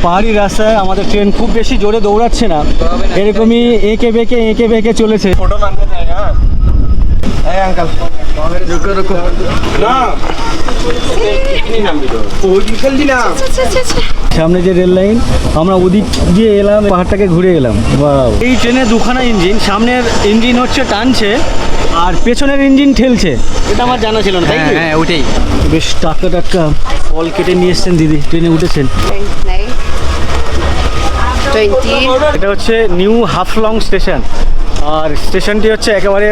পাহাড়ি রাস্তায় আমাদের ট্রেন খুব বেশি জোরে দৌড়াচ্ছে না, এরকমই এঁকে বেঁকে চলেছে। ফটো মানতে চাই। হ্যাঁ এই আঙ্কেল রুকো না সামনে যে রেল লাইন, আমরা ওদিক দিয়ে এলাম, পাহাড়টাকে ঘুরে এলাম। ওয়াও, এই ট্রেনে দুখানা ইঞ্জিন, সামনের ইঞ্জিন হচ্ছে টানছে আর পেছনের ইঞ্জিন ঠেলছে। এটা আমার জানা ছিল না। হ্যাঁ ওটাই। বেশ টাটকা ফল কেটে নিয়ে এসছেন দিদি, ট্রেনে উঠেছেন। এটা হচ্ছে নিউ হাফলং স্টেশন, আর স্টেশনটি হচ্ছে একেবারে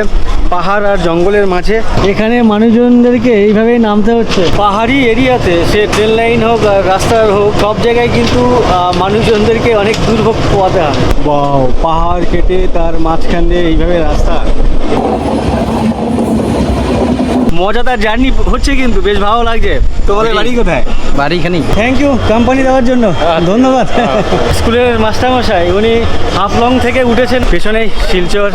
পাহাড় আর জঙ্গলের মাঝে। এখানে মানুষজনদেরকে এইভাবেই নামতে হচ্ছে। পাহাড়ি এরিয়াতে সে ট্রেন লাইন হোক আর রাস্তার হোক, সব জায়গায় কিন্তু মানুষজনদেরকে অনেক দুর্ভোগ পোয়াতে হয়। বাও, পাহাড় কেটে তার মাঝখান দিয়ে এইভাবে রাস্তা। মজাদার জার্নি হচ্ছে, কিন্তু বেশ ভালো লাগছে। তোমাদের বাড়ি কোথায়? বাড়ি এখানেই। থ্যাংক ইউ কোম্পানি দেওয়ার জন্য, ধন্যবাদ। স্কুলের মাস্টারমশাই উনি হাফলং থেকে উঠেছেন। পেছনেই শিলচর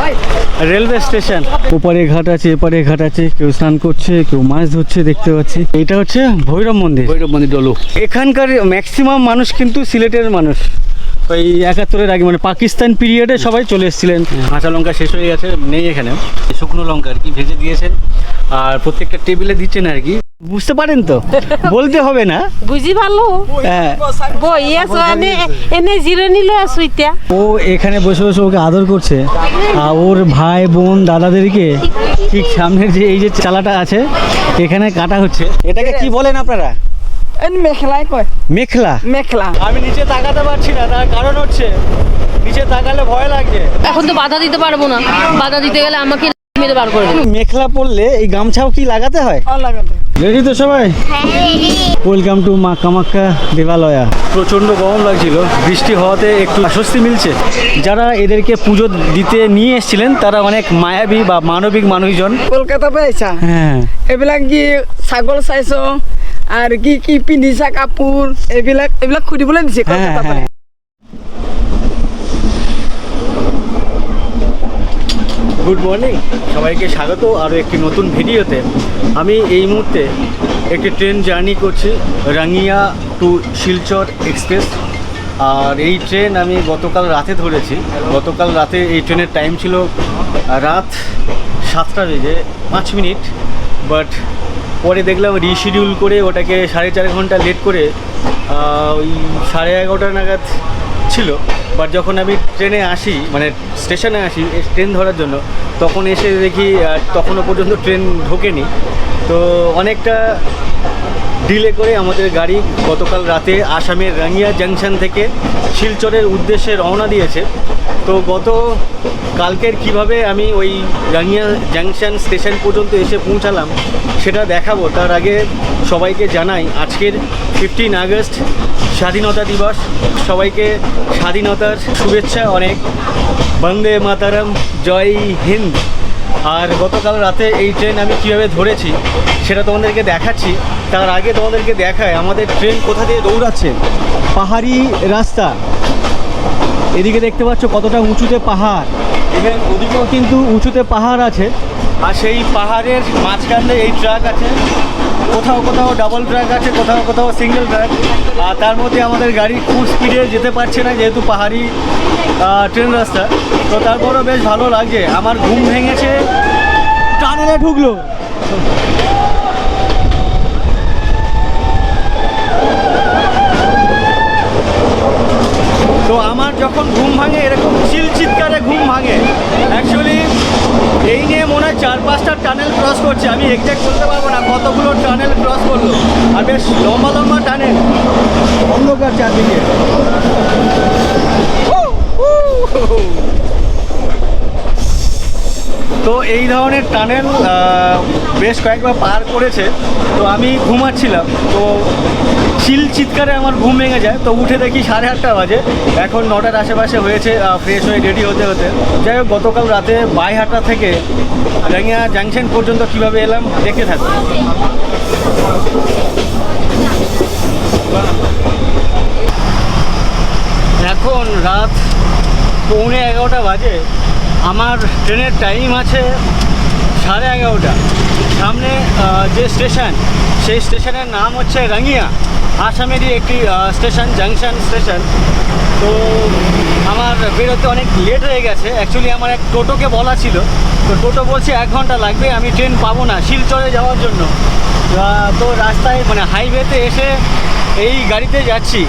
রেলওয়ে স্টেশন। ওপারে ঘাট আছে, এপারে ঘাট আছে, কেউ স্নান করছে, কেউ মাছ ধরছে দেখতে পাচ্ছি। এটা হচ্ছে ভৈরব মন্দির। ভৈরব মন্দির ডলু। এখানকার ম্যাক্সিমাম মানুষ কিন্তু সিলেটের মানুষ। ওই 71-এর আগে মানে পাকিস্তান পিরিয়ডে সবাই চলে এসেছিলেন। কাঁচা লঙ্কা শেষ হয়ে গেছে, নেই এখানে। শুকনো লঙ্কা আর কি ভেজে দিয়েছেন, আর প্রত্যেকটা টেবিলে দিচ্ছেন আর কি। বুঝতে পারেন তো, বলতে হবে না। বুঝি ভালো। হ্যাঁ, বই আছো এনে জিরোনি লই আছো ইটা। ও এখানে বসে বসে ওকে আদর করছে, আর ওর ভাই বোন দাদাদেরকে ঠিক সামনের যে এই যে চালাটা আছে এখানে কাটা হচ্ছে। এটাকে কি বলেন আপনারা? মেখলাই কয়। মেখলা। মেখলা। আমি নিচে তাকাতে পারছি না, তার কারণ হচ্ছে নিচে তাকালে ভয় লাগছে। এখন তো বাধা দিতে পারবো না, বাধা দিতে গেলে আমাকে মেরে বার করে দেবে। মেখলা পরলে এই গামছাও কি লাগাতে হয়? রেডি তো সবাই? ওয়েলকাম টু মা কামাখ্যা দেবালয়া। প্রচণ্ড গরম লাগছিল, বৃষ্টি হওয়াতে একটু স্বস্তি মিলছে। যারা এদেরকে পুজো দিতে নিয়ে এসেছিলেন তারা অনেক মায়াবী বা মানবিক মানুষজন। কলকাতা পাইছা? হ্যাঁ, এইবিলাক কি ছাগল চাইছো আর কি কি পিন্ধিছা কাপোৰ, এইবিলাক খুদিবলৈ দিছে কলকাতা পাই। গুড মর্নিং, সবাইকে স্বাগত আরও একটি নতুন ভিডিওতে। আমি এই মুহূর্তে একটি ট্রেন জার্নি করছি, রাঙ্গিয়া টু শিলচর এক্সপ্রেস। আর এই ট্রেন আমি গতকাল রাতে ধরেছি। গতকাল রাতে এই ট্রেনের টাইম ছিল রাত 7:05, বাট পরে দেখলাম রিশিডিউল করে ওটাকে 4.5 ঘন্টা লেট করে ওই 11:30 নাগাদ ছিল। বাট যখন আমি ট্রেনে আসি, মানে স্টেশনে আসি ট্রেন ধরার জন্য, তখন এসে দেখি তখনও পর্যন্ত ট্রেন ঢোকেনি। তো অনেকটা ডিলে করে আমাদের গাড়ি গতকাল রাতে আসামের রাঙ্গিয়া জাংশন থেকে শিলচরের উদ্দেশ্যে রওনা দিয়েছে। তো কালকের কিভাবে আমি ওই রাঙ্গিয়া জাংশন স্টেশন পর্যন্ত এসে পৌঁছালাম সেটা দেখাবো। তার আগে সবাইকে জানাই আজকের 15 আগস্ট স্বাধীনতা দিবস। সবাইকে স্বাধীনতার শুভেচ্ছা অনেক। বন্দে মাতারাম, জয় হিন্দ। আর গতকাল রাতে এই ট্রেন আমি কীভাবে ধরেছি সেটা তোমাদেরকে দেখাচ্ছি। তার আগে তোমাদেরকে দেখায় আমাদের ট্রেন কোথা দিয়ে দৌড়াচ্ছে। পাহাড়ি রাস্তা, এদিকে দেখতে পাচ্ছ কতটা উঁচুতে পাহাড়, এখানে ওদিকেও কিন্তু উঁচুতে পাহাড় আছে। আর সেই পাহাড়ের মাঝখানে এই ট্রাক আছে, কোথাও কোথাও ডাবল ট্রাক আছে, কোথাও কোথাও সিঙ্গেল ট্রাক। আর তার মধ্যে আমাদের গাড়ি খুব স্পিডে যেতে পারছে না, যেহেতু পাহাড়ি ট্রেন রাস্তা। তো তারপরও বেশ ভালো লাগছে। আমার ঘুম ভেঙেছে, টানেলে ঢুকলো। তো আমার যখন ঘুম ভাঙে এরকম চিৎকারে ঘুম ভাঙে। অ্যাকচুয়ালি এই নিয়ে মনে হয় 4-5টা টানেল ক্রস করছে, আমি এক্স্যাক্ট বলতে পারবো না কতগুলো টানেল ক্রস করলো। আর বেশ লম্বা লম্বা টানেল, অন্ধকার চারদিকে। তো এই ধরনের টানেল বেশ কয়েকবার পার করেছে। তো আমি ঘুমাচ্ছিলাম, তো চিৎকারে আমার ঘুম ভেঙে যায়। তো উঠে দেখি 8:30 বাজে, এখন 9টার আশেপাশে হয়েছে ফ্রেশ হয়ে রেডি হতে হতে। যাই হোক, গতকাল রাতে বাইহাটা থেকে রাঙ্গিয়া জাংশন পর্যন্ত কিভাবে এলাম দেখে থাকো। এখন রাত 11:15 বাজে। আমার ট্রেনের টাইম আছে 11:30। সামনে যে স্টেশন, সেই স্টেশনের নাম হচ্ছে রাঙ্গিয়া। আসামেরই একটি স্টেশন, জাংশন স্টেশন। তো আমার বেরোতে অনেক লেট হয়ে গেছে। অ্যাকচুয়ালি আমার এক টোটোকে বলা ছিল, তো টোটো বলছে 1 ঘন্টা লাগবে, আমি ট্রেন পাবো না শিলচরে যাওয়ার জন্য। তো রাস্তায় মানে হাইওয়েতে এসে এই গাড়িতে যাচ্ছি,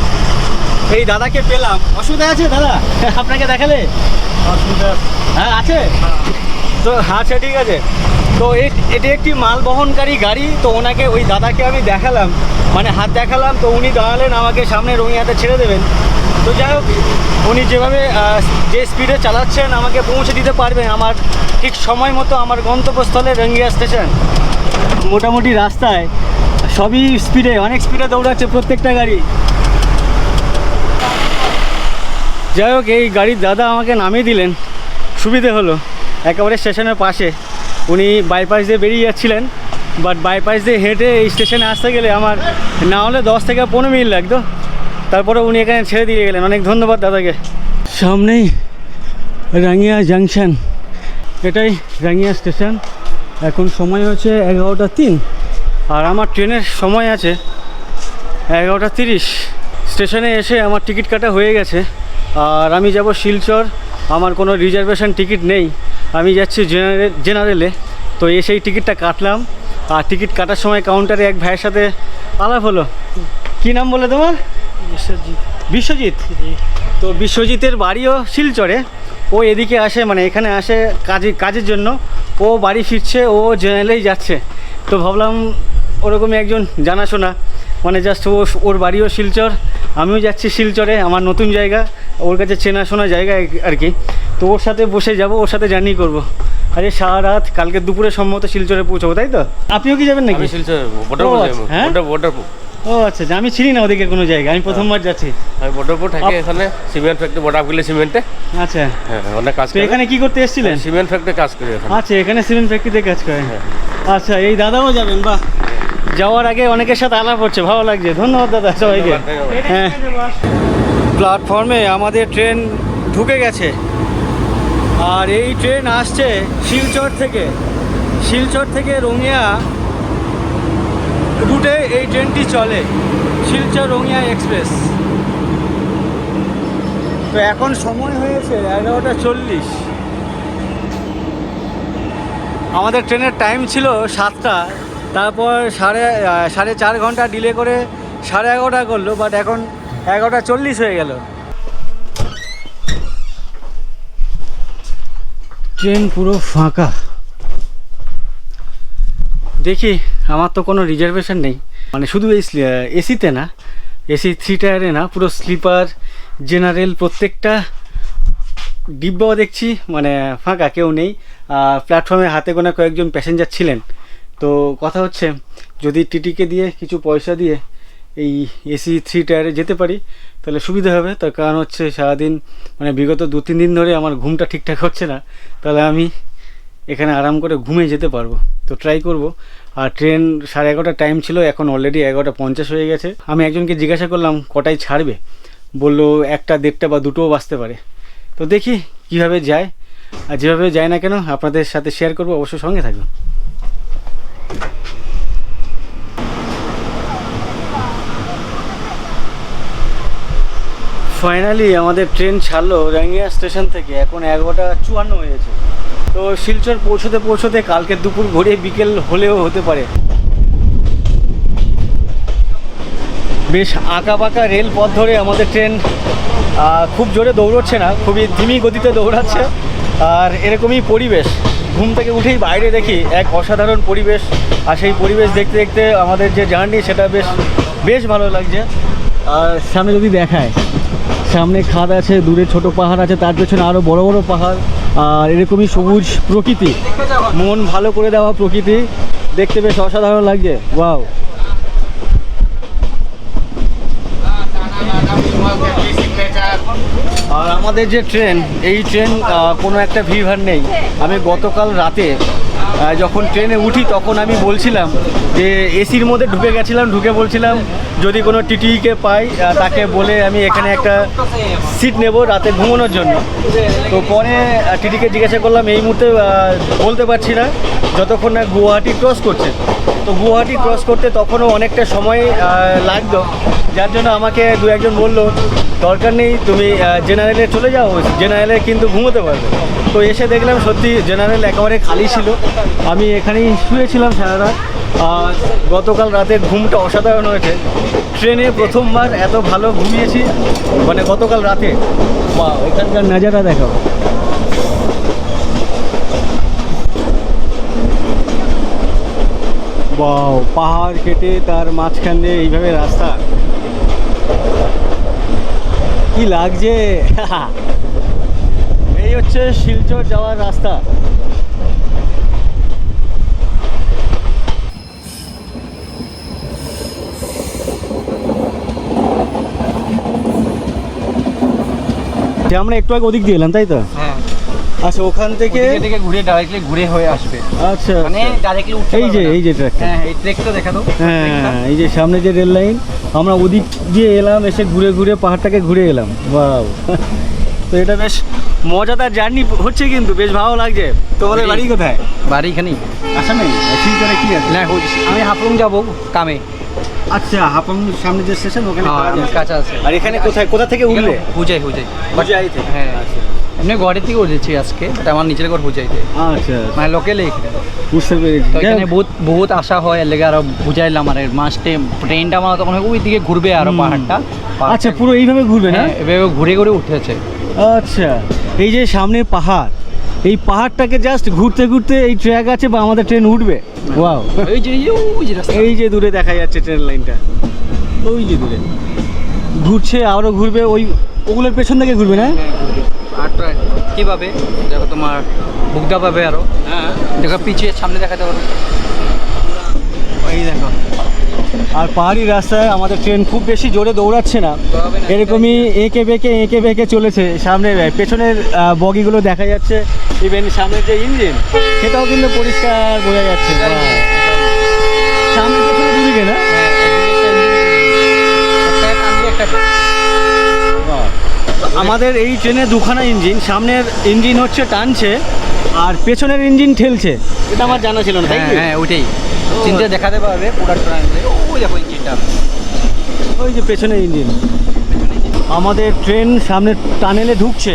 এই দাদাকে পেলাম। অসুবিধা আছে দাদা? আপনাকে দেখালে অসুবিধা? হ্যাঁ আছে তো, আচ্ছা ঠিক আছে। তো এটি একটি মাল বহনকারী গাড়ি। তো ওনাকে, ওই দাদাকে আমি দেখালাম, মানে হাত দেখালাম। তো উনি দাঁড়ালেন আমাকে সামনে, রঙিয়াতে ছেড়ে দেবেন। তো যাই হোক, উনি যেভাবে যে স্পিডে চালাচ্ছেন আমাকে পৌঁছে দিতে পারবেন আমার ঠিক সময় মতো আমার গন্তব্যস্থলে রঙ্গিয়া স্টেশন। মোটামুটি রাস্তায় সবই স্পিডে, অনেক স্পিডে দৌড়াচ্ছে প্রত্যেকটা গাড়ি। যাই হোক, এই গাড়ির দাদা আমাকে নামিয়ে দিলেন, সুবিধে হলো। একেবারে স্টেশনের পাশে। উনি বাইপাস দিয়ে বেরিয়ে যাচ্ছিলেন, বাট বাইপাস দিয়ে হেঁটে এই স্টেশনে আসতে গেলে আমার না হলে 10 থেকে 15 মিনিট লাগতো। তারপরে উনি এখানে ছেড়ে দিয়ে গেলেন, অনেক ধন্যবাদ দাদাকে। সামনেই রাঙ্গিয়া জাংশন, এটাই রাঙ্গিয়া স্টেশন। এখন সময় হচ্ছে 11টা 3, আর আমার ট্রেনের সময় আছে 11টা 30। স্টেশনে এসে আমার টিকিট কাটা হয়ে গেছে, আর আমি যাব শিলচর। আমার কোনো রিজার্ভেশন টিকিট নেই, আমি যাচ্ছি জেনারেলে। তো এসেই টিকিটটা কাটলাম, আর টিকিট কাটার সময় কাউন্টারে এক ভাইয়ের সাথে আলাপ হলো। কি নাম বলে তোমার? বিশ্বজিৎ। বিশ্বজিৎ? তো বিশ্বজিতের বাড়িও শিলচরে। ও এদিকে আসে, মানে এখানে আসে কাজের জন্য। ও বাড়ি ফিরছে, ও জেনারেলেই যাচ্ছে। তো ভাবলাম ওরকমই একজন জানাশোনা, মানে জাস্ট ওর বাড়িও শিলচর, আমিও যাচ্ছি শিলচরে, আমার নতুন জায়গা, ওর কাছে চেনাশোনা জায়গা আর কি। তো ওর সাথে বসে যাব, ওর সাথে জার্নি করবো। আরে সারা রাত, কালকে দুপুরে সম্ভবত শিলচরে পৌঁছবো, তাই তো? আপনিও কি যাবেন নাকি? হ্যাঁ, ও আচ্ছা, আমি চিনি না ওদিকে কোনো জায়গা, আমি প্রথমবার যাচ্ছি। আমি বর্ডারপুর থাকি, এখানে সিমেন্ট ফ্যাক্টরি, বর্ডারপুর সিমেন্টে। আচ্ছা, হ্যাঁ অনেক কাজ তো এখানে কি করতে এসেছিলেন? সিমেন্ট ফ্যাক্টরি কাজ করি এখানে। আচ্ছা, এখানে সিমেন্ট ফ্যাক্টরিতে কাজ করেন। আচ্ছা, এই দাদাও যাবেন? বাহ, যাওয়ার আগে অনেকের সাথে আলাপ হচ্ছে, ভালো লাগছে। ধন্যবাদ দাদা সবাইকে। হ্যাঁ, প্ল্যাটফর্মে আমাদের ট্রেন ঢুকে গেছে, আর এই ট্রেন আসছে শিলচর থেকে। শিলচর থেকে রঙিয়া রুটে এই ট্রেনটি চলে, শিলচর রঙিয়া এক্সপ্রেস। তো এখন সময় হয়েছে 11টা 40। আমাদের ট্রেনের টাইম ছিল 7টা, তারপর সাড়ে 4 ঘন্টা ডিলে করে 11:30 করলো, বাট এখন 11টা 40 হয়ে গেল। ট্রেন পুরো ফাঁকা। দেখি, আমার তো কোনো রিজার্ভেশন নেই, মানে শুধু এই এসিতে না, এসি 3 টায়ারে না, পুরো স্লিপার, জেনারেল, প্রত্যেকটা ডিব্বাও দেখছি মানে ফাঁকা, কেউ নেই। আর প্ল্যাটফর্মে হাতে গোনা কয়েকজন প্যাসেঞ্জার ছিলেন। তো কথা হচ্ছে, যদি টিটিকে দিয়ে কিছু পয়সা দিয়ে এই এসি 3 টায়ারে যেতে পারি তাহলে সুবিধা হবে। তার কারণ হচ্ছে সারাদিন মানে বিগত 2-3 দিন ধরে আমার ঘুমটা ঠিকঠাক হচ্ছে না, তাহলে আমি এখানে আরাম করে ঘুমিয়ে যেতে পারবো। তো ট্রাই করব। আর ট্রেন 11:30 টাইম ছিল, এখন অলরেডি 11টা 50 হয়ে গেছে। আমি একজনকে জিজ্ঞাসা করলাম কটায় ছাড়বে, বললো 1টা 1:30 বা 2টোও বাজতে পারে। তো দেখি কিভাবে যায়, আর যেভাবে যায় না কেন আপনাদের সাথে শেয়ার করবো, অবশ্যই সঙ্গে থাকবেন। ফাইনালি আমাদের ট্রেন ছাড়লো রাঙ্গিয়া স্টেশন থেকে, এখন 11টা 54 হয়েছে। তো শিলচর পৌঁছতে পৌঁছতে কালকে দুপুর ঘুরে বিকেল হলেও হতে পারে। বেশ আঁকা বাঁকা রেল পথ ধরে আমাদের ট্রেন খুব জোরে দৌড়চ্ছে না, খুবই ধীমি গতিতে দৌড়াচ্ছে। আর এরকমই পরিবেশ, ঘুম থেকে উঠেই বাইরে দেখি এক অসাধারণ পরিবেশ। আর সেই পরিবেশ দেখতে দেখতে আমাদের যে জার্নি সেটা বেশ ভালো লাগছে। আর সামনে যদি দেখায়, সামনে খাদ আছে, দূরে ছোট পাহাড় আছে, তার পেছনে আরও বড় বড় পাহাড়, আর এরকমই সবুজ প্রকৃতি, মন ভালো করে দেওয়া প্রকৃতি, দেখতে বেশ অসাধারণ লাগছে। ওয়াও! আর আমাদের যে ট্রেন, এই ট্রেন কোনো একটা ভিড়ভাড় নেই। আমি গতকাল রাতে যখন ট্রেনে উঠি তখন আমি বলছিলাম যে এসির মধ্যে ঢুকে গেছিলাম, ঢুকে বলছিলাম যদি কোনো টিটিকে পাই তাকে বলে আমি এখানে একটা সিট নেব রাতে ঘুমানোর জন্য। তো পরে টিটিকে জিজ্ঞাসা করলাম, এই মুহূর্তে বলতে পারছি না, যতক্ষণ না গুয়াহাটি ক্রস করছে। তো গুয়াহাটি ক্রস করতে তখনও অনেকটা সময় লাগতো, যার জন্য আমাকে দু একজন বললো দরকার নেই, তুমি জেনারেলে চলে যাও, জেনারেলে কিন্তু ঘুমোতে পারবে। তো এসে দেখলাম সত্যি জেনারেল একেবারে খালি ছিল। আমি এখানেই শুয়েছিলাম সারা রাত। গতকাল রাতের ঘুমটা অসাধারণ হয়েছে। ট্রেনে প্রথমবার এত ভালো ঘুমিয়েছি, মানে গতকাল রাতে। বা এখানকার নাজারা দেখাও। বাও, পাহাড় কেটে তার মাঝখান দিয়ে এইভাবে রাস্তা, কি লাগছে। এই হচ্ছে শিলচর যাওয়ার রাস্তা। আমরা একটু আগে ওদিক দিয়ে এলাম, তাই তো? হ্যাঁ, আচ্ছা, ওখান থেকে থেকে ঘুরে ডাইরেক্টলি ঘুরে হয়ে আসবে। আচ্ছা, মানে ডাইরেক্টলি উঠতে এই যে পারবে না। এই যে ট্র্যাকটা, হ্যাঁ, এই ট্রেকটা দেখা দাও। হ্যাঁ, এই যে সামনে যে রেল লাইন, আমরা ওদিক দিয়ে এলাম, এসে ঘুরে ঘুরে পাহাড়টাকে ঘুরে এলাম। বাও, তো এটা বেশ মজাদার জার্নি হচ্ছে, কিন্তু বেশ ভালো লাগছে। তোমাদের বাড়ি কোথায়? বাড়ি এখানেই। আসামে? শিলচরে কি আছে? না, আমি হাফলং যাবো কামে। আচ্ছা, হাফলং সামনে যে স্টেশন ওখানে পাওয়া যায়। কাছে আছে। আর এখানে কোথায়, কোথা থেকে উঠলে? হুজাই। হুজাই থেকে? হ্যাঁ, আচ্ছা এমনি গুয়াহাটি থেকে উঠেছি আজকে, বাট আমার নিচের ঘর হুজাইতে, আচ্ছা, মানে লোকেলে এখানে। বুঝতে পেরেছি। তো এখানে বহুত আশা হয়, এর লেগে আরো বুঝাইলাম। আর মাসটে ট্রেনটা আমার তখন ওই দিকে ঘুরবে আরো পাহাড়টা। আচ্ছা, পুরো এইভাবে ঘুরবে না? হ্যাঁ, এভাবে ঘুরে ঘুরে উঠেছে। আচ্ছা, এই যে সামনে পাহাড়, এই পাহাড়টাকে জাস্ট ঘুরতে ঘুরতে এই ট্র্যাক আছে বা আমাদের ট্রেন উঠবে। ওয়াও, এই যে ওই যে রাস্তা। এই যে দূরে দেখা যাচ্ছে ট্রেন লাইনটা, ওই যে দূরে ঘুরছে, আরও ঘুরবে, ওগুলোর পেছন থেকে ঘুরবে না? আর ট্রেন কীভাবে দেখো, তোমার বুকদা পাবে আরো। হ্যাঁ, দেখো পিছিয়ে সামনে দেখাতে পারো। এই দেখো। আর পাহাড়ি রাস্তায় আমাদের ট্রেন খুব বেশি জোরে দৌড়াচ্ছে না, এরকমই এঁকে বেঁকে চলেছে। সামনে পেছনের বগিগুলো দেখা যাচ্ছে, ইভেন সামনের যে ইঞ্জিন সেটাও কিন্তু পরিষ্কার বোঝা যাচ্ছে। সামনে পেছনে দুদিকে না? আমাদের এই ট্রেনে দুখানা ইঞ্জিন, সামনের ইঞ্জিন হচ্ছে টানছে আর পেছনের ইঞ্জিন ঠেলছে। এটা আমার জানা ছিল না, তাই কি? হ্যাঁ, ওইটাই চিন্তা দেখাতে পারবে পুরো ট্রেনে। ওই দেখো ইঞ্জিনটা, ওই যে পেছনের ইঞ্জিন। আমাদের ট্রেন সামনে টানেলে ঢুকছে,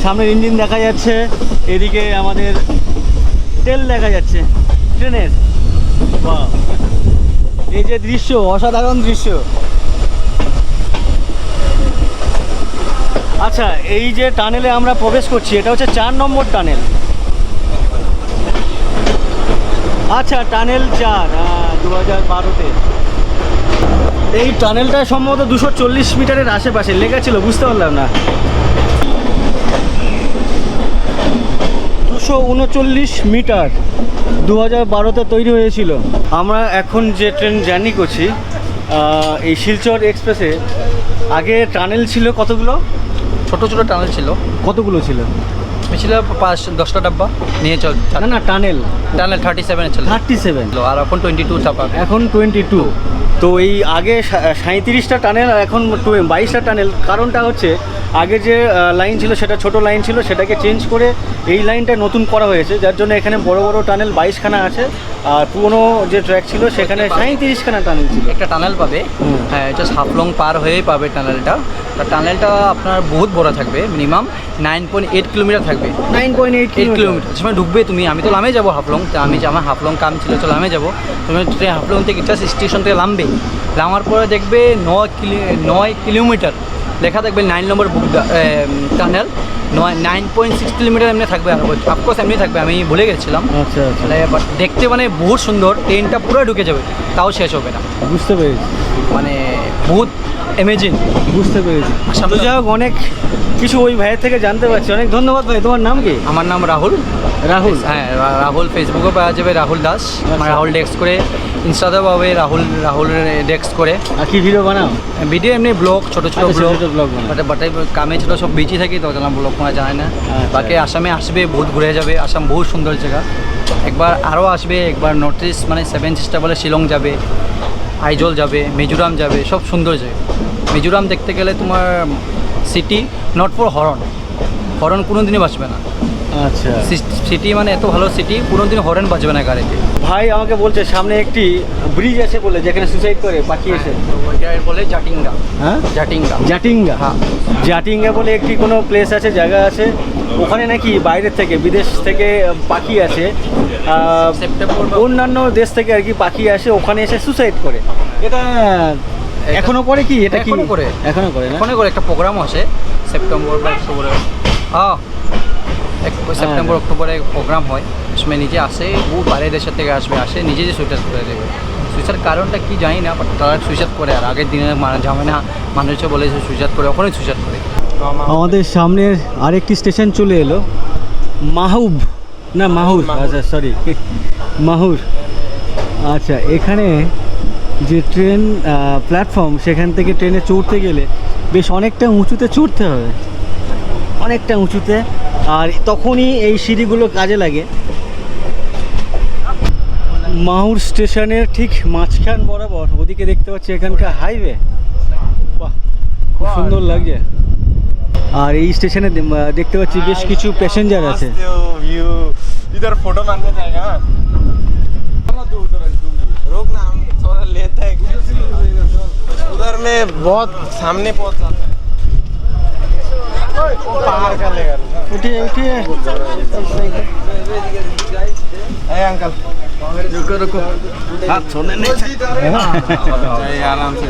সামনের ইঞ্জিন দেখা যাচ্ছে, এদিকে আমাদের তেল দেখা যাচ্ছে ট্রেনের। বাহ, এই যে দৃশ্য, অসাধারণ দৃশ্য। আচ্ছা, এই যে টানেলে আমরা প্রবেশ করছি, এটা হচ্ছে 4 নম্বর টানেল। আচ্ছা, টানেল 4, 2012-তে। এই টানেলটা সম্ভবত 240 মিটারের আশেপাশে লেখা ছিল, বুঝতে পারলাম না। 239 মিটার, 2012-তে তৈরি হয়েছিল। আমরা এখন যে ট্রেন জার্নি করছি, এই শিলচর এক্সপ্রেসে, আগে টানেল ছিল কতগুলো? ছোট ছোট টানেল ছিল। কতগুলো ছিল? ছিল 5-10টা ডাব্বা নিয়ে চল। না, টানেল 37 ছিল। 37, আর এখন 22 চাপা। এখন 22। তো এই আগে 37টা টানেল আর এখন 22টা টানেল। কারণটা হচ্ছে আগে যে লাইন ছিল সেটা ছোট লাইন ছিল, সেটাকে চেঞ্জ করে এই লাইনটা নতুন করা হয়েছে, যার জন্য এখানে বড় বড় টানেল 22খানা আছে। আর পুরনো যে ট্র্যাক ছিল সেখানে 37খানা টানেল ছিল। একটা টানেল পাবে, হ্যাঁ, জাস্ট হাফলং পার হয়েই পাবে টানেলটা। টানেলটা আপনার বহুত বড় থাকবে, মিনিমাম 9.8 কিলোমিটার থাকবে। 9.8 কিলোমিটার সময় ঢুকবে তুমি। আমি তো লামে যাবো হাফলং, তো আমার হাফলং কাম ছিল, তো লামে যাবো। তুমি হাফলং থেকে জাস্ট স্টেশন থেকে নামবে, নামার পরে দেখবে 9 কিলোমিটার লেখা থাকবে 9 নম্বর বুক টানেল। 9.6 কিলোমিটার এমনি থাকবে, আর অফকোর্স এমনি থাকবে, আমি ভুলে গেছিলাম। আচ্ছা, আচ্ছা, বাট দেখতে মানে বহুত সুন্দর, ট্রেনটা পুরো ঢুকে যাবে, তাও শেষ হবে না। বুঝতে পেরেছি, মানে বহুত অ্যামেজিং। বুঝতে পেরেছি। তো যাই হোক, অনেক কিছু ওই ভাইয়ের থেকে জানতে পারছি, অনেক ধন্যবাদ ভাই। তোমার নাম কি? আমার নাম রাহুল। রাহুল? হ্যাঁ, রাহুল ফেসবুকে পাওয়া যাবে, রাহুল দাস। আমার রাহুল ডেক্স করে, ইনস্টাতে পাবে রাহুল ডেক্স করে। আর কি ভিডিও বানাও? ভিডিও এমনি ব্লগ, ছোটো ছোটো আচ্ছা, ব্লগ। ছোট ব্লগ বানাও। বাট কামে ছোটো সব বিজি থাকি, তো ব্লগ করা যায় না। আচ্ছা। বাকি আসামে আসবে, বহুত ঘুরে যাবে। আসাম বহুত সুন্দর জায়গা। একবার আরও আসবে, একবার নর্থ ইস্ট মানে 7 সিস্টার বলে শিলং যাবে, আইজল যাবে, মিজোরাম যাবে, সব সুন্দর জায়গা। মিজোরাম দেখতে গেলে তোমার সিটি নট ফর হরন, হরন কোনো দিনই বাঁচবে না। আচ্ছা সিটি মানে এত ভালো সিটি, কোনো দিন হরন বাঁচবে না গাড়িতে। ভাই আমাকে বলছে সামনে একটি ব্রিজ আছে বলে, যেখানে সুসাইড করে পাখি এসে। ওইটা বলে জাটিঙ্গা। হ্যাঁ, জাটিঙ্গা। জাটিঙ্গা। হ্যাঁ। জাটিঙ্গা বলে একটি কোনো প্লেস আছে, জায়গা আছে, ওখানে নাকি বাইরের থেকে, বিদেশ থেকে পাখি আসে, সেপ্টেম্বর বা- অন্যান্য দেশ থেকে আর কি পাখি আসে, ওখানে এসে সুসাইড করে। এটা এখনো করে কি? এটা কি এখনো করে? এখনো করে না? ওখানে করে একটা প্রোগ্রাম আছে सितंबर বা অক্টোবরে। हाँ, सितंबर অক্টোবরে প্রোগ্রাম হয়। उसमें নিজে আসে, ও বাইরের দেশের থেকে আসে নিজে যে সুইসাইড করে দেবে। সুইসাইড কারণটা কি জানি না, বাট তারা সুইসাইড করে। আর আগের দিনে ঝামেলা মানুষে বলে যে সুইসাইড করে, ওখানেই সুইসাইড করে। আমাদের সামনের আরেকটি স্টেশন চলে এলো, মাহুব না মাহুর, আচ্ছা সরি মাহুর। আচ্ছা, এখানে যে ট্রেন প্ল্যাটফর্ম, সেখান থেকে ট্রেনে চড়তে গেলে বেশ অনেকটা উঁচুতে চড়তে হবে, অনেকটা উঁচুতে। আর তখনই এই সিঁড়িগুলো কাজে লাগে। মাহুর স্টেশনের ঠিক মাঝখান বরাবর ওদিকে দেখতে পাচ্ছি এখানকার হাইওয়ে। বাহ, খুব সুন্দর লাগছে। আর এই স্টেশনে দেখতে পাচ্ছি বেশ কিছু প্যাসেঞ্জার আছে। व्यू इधर फोटो मारने जाएगा। रुक ना, हम थोड़ा लेते हैं। उधर में बहुत सामने पहुंच जाता है, पार कर लेगा। उठिए उठिए, ए अंकल रुको रुको, हाथ छोड़ने नहीं चाहिए। जाइए आराम से।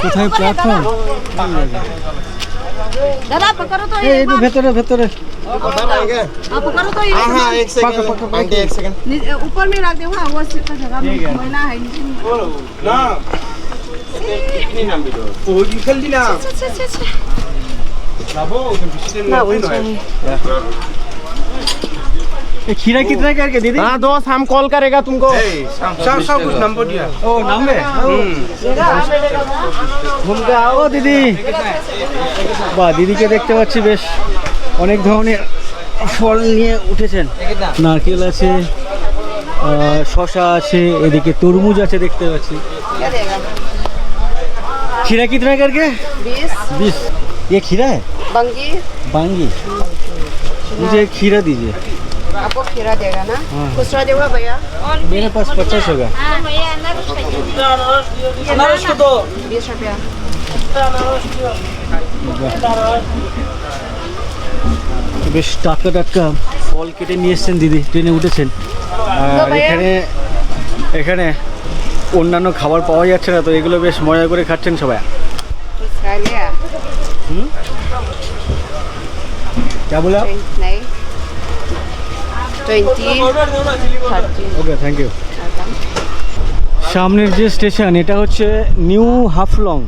কোথায় প্ল্যাটফর্ম? दादा पकड़ो तो এই একটু ভেতরে ভেতরে। उधर आएगा। पकड़ो तो हाँ हाँ, एक सेकंड आंटी, एक सेकंड। ऊपर में रख दे, वहाँ वो सीट का जगह में मैला है नीचे में। ना कितनी नाम भी दो ओ निकल दी ना बाबू ना वही ये खीरा कितना करके दीदी? हाँ दोस्त, हम कॉल करेगा तुमको। सब कुछ नंबर दिया। ओ नाम्बे ঘুম কে আও দিদি। বাহ, দিদিকে দেখতে পাচ্ছি বেশ অনেক ধরনের ফল নিয়ে উঠেছেন। নারকেল আছে, শশা আছে, এদিকে তরমুজ আছে দেখতে পাচ্ছি। खीरा कितना करके? 20। ये खीरा है? बंगी बांगी। मुझे खीरा दीजिए। आपको खीरा देगा ना? हाँ। खुसरा देगा भैया? मेरे पास 50 होगा। 20 रुपया। বেশ টাটকা টাটকা ফল কেটে নিয়ে এসছেন দিদি, ট্রেনে উঠেছেন। আর এখানে এখানে অন্যান্য খাবার পাওয়া যাচ্ছে না, তো এগুলো বেশ মজা করে খাচ্ছেন সবাই। खुसरा लिया? क्या बोला? नहीं 20 30। ওকে, থ্যাংক ইউ। সামনের যে স্টেশন, এটা হচ্ছে নিউ হাফলং।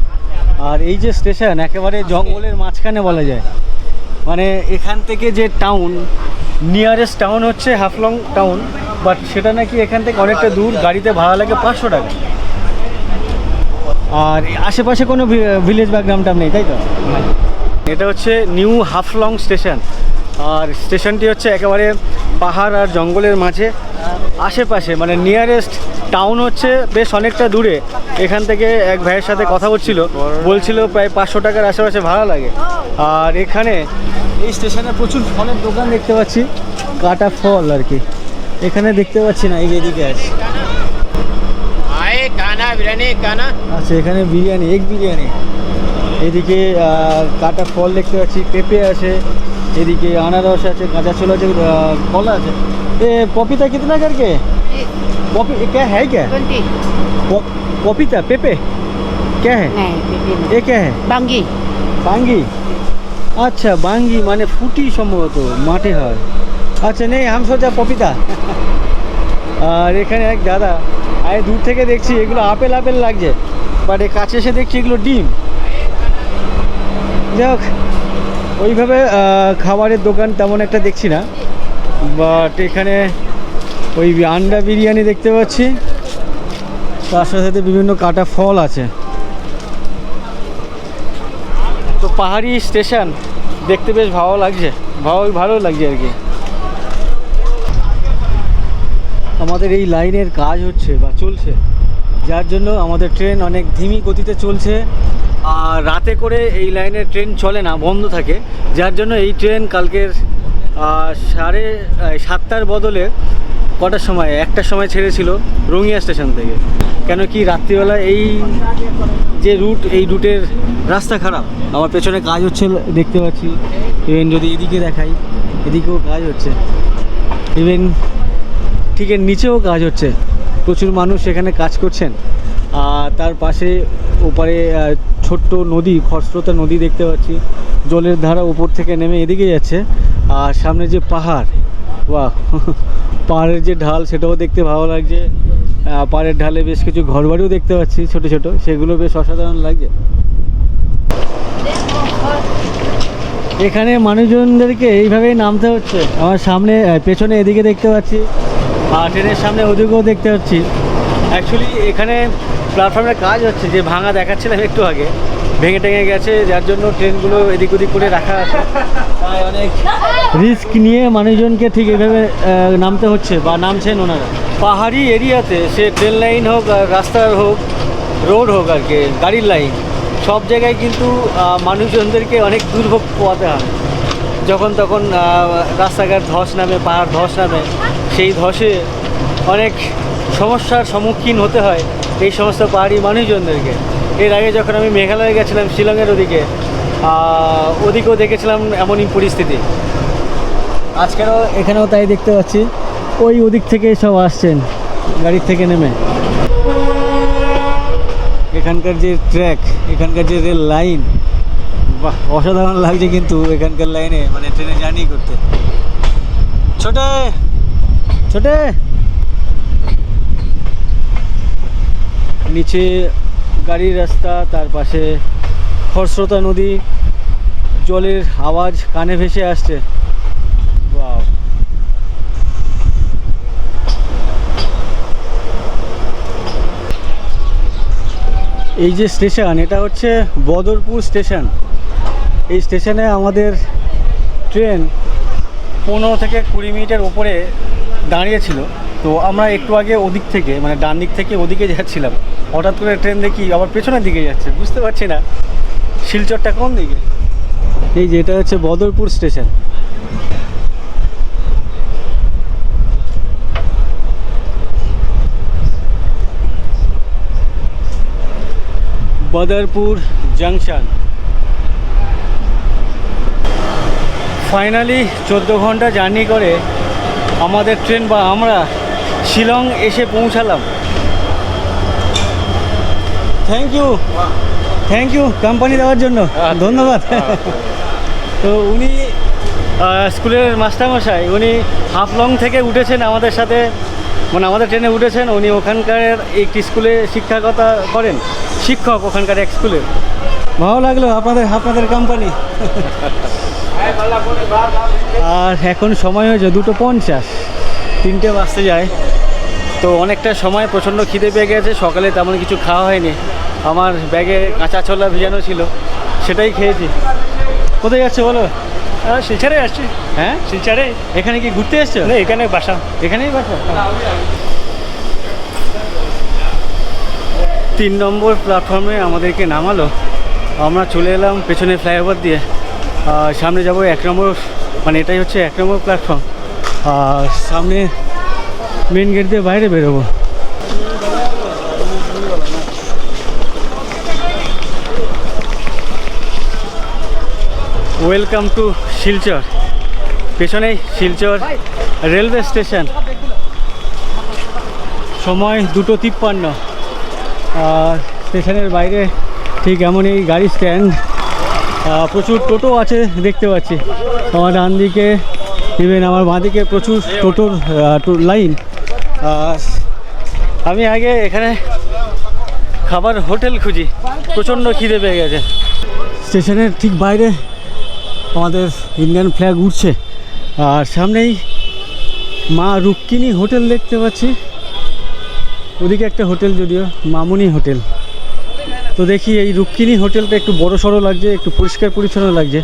আর এই যে স্টেশন একেবারে জঙ্গলের মাঝখানে বলা যায়। মানে এখান থেকে যে টাউন, নিয়ারেস্ট টাউন হচ্ছে হাফলং টাউন, বাট সেটা নাকি এখান থেকে অনেকটা দূর, গাড়িতে ভাড়া লাগে 500 টাকা। আর আশেপাশে কোনো ভিলেজ বা গ্রাম টাম নেই, তাই তো? এটা হচ্ছে নিউ হাফলং স্টেশন। আর স্টেশনটি হচ্ছে একেবারে পাহাড় আর জঙ্গলের মাঝে। আশেপাশে মানে নিয়ারেস্ট টাউন হচ্ছে বেশ অনেকটা দূরে। এখান থেকে এক ভাইয়ের সাথে কথা বলছিল প্রায় 500 টাকার আশেপাশে ভাড়া লাগে। আর এখানে এই স্টেশনে প্রচুর ফলের দোকান দেখতে পাচ্ছি, কাটা ফল আর কি। এখানে দেখতে পাচ্ছি না, এই এদিকে আছে। আচ্ছা, এখানে বিরিয়ানি, এগ বিরিয়ানি। এদিকে কাটা ফল দেখতে পাচ্ছি, পেঁপে আছে, এদিকে আনারস আছে, কাঁচা ছোলা আছে, কলা আছে। এ पपीता कितना करके? पपी क्या है क्या? 20। पपीता पेपे क्या है? नहीं ये क्या है? बंगी। बांगी। अच्छा, बांगी মানে ফুটি সম্ভবত মাঠে হয়। আচ্ছা, নেই, हम सोचा पपीता। আর এখানে এক দাদা, আমি দূর থেকে দেখছি এগুলো আপেল আপেল লাগছে, বাট এ কাছে এসে দেখছি এগুলো ডিম। যাই হোক, ওইভাবে খাবারের দোকান তেমন একটা দেখছি না, বাট এখানে ওই আন্ডা বিরিয়ানি দেখতে পাচ্ছি। তার সাথে সাথে বিভিন্ন কাটা ফল আছে। তো পাহাড়ি স্টেশন দেখতে বেশ ভালো লাগছে, ভালো লাগছে আর কি। আমাদের এই লাইনের কাজ হচ্ছে বা চলছে, যার জন্য আমাদের ট্রেন অনেক ধীমি গতিতে চলছে। আর রাতে করে এই লাইনের ট্রেন চলে না, বন্ধ থাকে, যার জন্য এই ট্রেন কালকের 7:30টার বদলে কটার সময়, 1টার সময় ছেড়েছিল রঙিয়া স্টেশন থেকে। কেন কি রাত্রিবেলা এই যে রুট, এই রুটের রাস্তা খারাপ। আমার পেছনে কাজ হচ্ছে দেখতে পাচ্ছি, ইভেন যদি এদিকে দেখাই, এদিকেও কাজ হচ্ছে, ইভেন ঠিক এর নিচেও কাজ হচ্ছে, প্রচুর মানুষ এখানে কাজ করছেন। আর তার পাশে ওপারে ছোট্ট নদী, খরস্রোতা নদী দেখতে পাচ্ছি, জলের ধারা উপর থেকে নেমে এদিকে যাচ্ছে। আর সামনে যে পাহাড়, বাহ, পাহাড়ের যে ঢাল সেটাও দেখতে ভালো লাগছে। পাহাড়ের ঢালে বেশ কিছু ঘরবাড়িও দেখতে পাচ্ছি ছোট ছোট, সেগুলো বেশ অসাধারণ লাগছে। এখানে মানুষজনদেরকে এইভাবেই নামতে হচ্ছে। আমার সামনে, পেছনে এদিকে দেখতে পাচ্ছি, আর ট্রেনের সামনে ওদিকেও দেখতে পাচ্ছি। অ্যাকচুয়ালি এখানে প্ল্যাটফর্মের কাজ হচ্ছে, যে ভাঙা দেখাচ্ছিলাম একটু আগে, ভেঙে টেঙে গেছে, যার জন্য ট্রেনগুলো এদিক ওদিক করে রাখা আছে। তাই অনেক রিস্ক নিয়ে মানুষজনকে ঠিক এভাবে নামতে হচ্ছে বা নামছেন ওনারা। পাহাড়ি এরিয়াতে সে ট্রেন লাইন হোক আর রাস্তার হোক, রোড হোক আর কি, গাড়ির লাইন, সব জায়গায় কিন্তু মানুষজনদেরকে অনেক দুর্ভোগ পোয়াতে হয়। যখন তখন রাস্তাঘাট ধস নামে, পাহাড় ধস নামে, সেই ধসে অনেক সমস্যার সম্মুখীন হতে হয় এই সমস্ত পাহাড়ি মানুষজনদেরকে। এর আগে যখন আমি মেঘালয়ে গেছিলাম, শিলংয়ের ওদিকে, ওদিকেও দেখেছিলাম এমনই পরিস্থিতি। আজকেরও এখানেও তাই দেখতে পাচ্ছি, ওই ওদিক থেকে সব আসছেন গাড়ির থেকে নেমে। এখানকার যে ট্র্যাক, এখানকার যে রেল লাইন, বাহ, অসাধারণ লাগছে কিন্তু এখানকার লাইনে, মানে ট্রেনে জার্নি করতে। ছোটে ছোটে নিচে গাড়ির রাস্তা, তার পাশে খরস্রোতা নদী, জলের আওয়াজ কানে ভেসে আসছে। ওয়াও, এই যে স্টেশন, এটা হচ্ছে বদরপুর স্টেশন। এই স্টেশনে আমাদের ট্রেন 15 থেকে 20 মিনিটের ওপরে দাঁড়িয়েছিল। তো আমরা একটু আগে ওদিক থেকে, মানে ডান দিক থেকে ওদিকে যাচ্ছিলাম, হঠাৎ করে ট্রেন দেখি আবার পেছনের দিকে যাচ্ছে, বুঝতে পারছি না শিলচরটা কোন দিকে। এই যে এটা হচ্ছে Badarpur station. Badarpur junction. Finally 14 ঘন্টা জার্নি করে আমাদের ট্রেন বা আমরা শিলং এসে পৌঁছালাম। থ্যাংক ইউ কোম্পানি দেওয়ার জন্য, ধন্যবাদ। তো উনি স্কুলের মাস্টারমশাই, উনি হাফলং থেকে উঠেছেন আমাদের সাথে, মানে আমাদের ট্রেনে উঠেছেন। উনি ওখানকার একটি স্কুলে শিক্ষকতা করেন, শিক্ষক ওখানকার এক স্কুলে। ভালো লাগলো আপনাদের কোম্পানি। আর এখন সময় হয়েছে 2:50, 3টে বাজতে যায়। তো অনেকটা সময়, প্রচণ্ড খিদে পেয়ে গেছে। সকালে তেমন কিছু খাওয়া হয়নি, আমার ব্যাগে কাঁচা ছোলা ভিজানো ছিল, সেটাই খেয়েছি। কোথায় যাচ্ছে বলো? শিলচরে আসছি। হ্যাঁ, শিলচরে। এখানে কি ঘুরতে এসছো? না, এখানে বাসা। এখানেই বাসা। 3 নম্বর প্ল্যাটফর্মে আমাদেরকে নামালো। আমরা চলে এলাম পেছনে ফ্লাইওভার দিয়ে, সামনে যাব 1 নম্বর, মানে এটাই হচ্ছে 1 নম্বর প্ল্যাটফর্ম। আর সামনে মেন গেট দিয়ে বাইরে বেরোবো। Welcome to Silchar. পেছনেই শিলচর রেলওয়ে স্টেশন। সময় 2:53। আর স্টেশনের বাইরে ঠিক এমনই গাড়ি স্ট্যান্ড, প্রচুর টোটো আছে দেখতে পাচ্ছি। আমার ডান দিকে, ইভেন আমার বাঁ দিকে প্রচুর টোটোর লাইন। আমি আগে এখানে খাবার হোটেল খুঁজি, প্রচণ্ড খিদে পেয়ে গেছে। স্টেশনের ঠিক বাইরে আমাদের ইন্ডিয়ান ফ্ল্যাগ উঠছে, আর সামনেই মা রুক্মিণী হোটেল দেখতে পাচ্ছি। ওদিকে একটা হোটেল, যদিও মামুনি হোটেল। তো দেখি এই রুক্মিণী হোটেলটা একটু বড় সড়ো লাগছে, একটু পরিষ্কার পরিচ্ছন্ন লাগছে।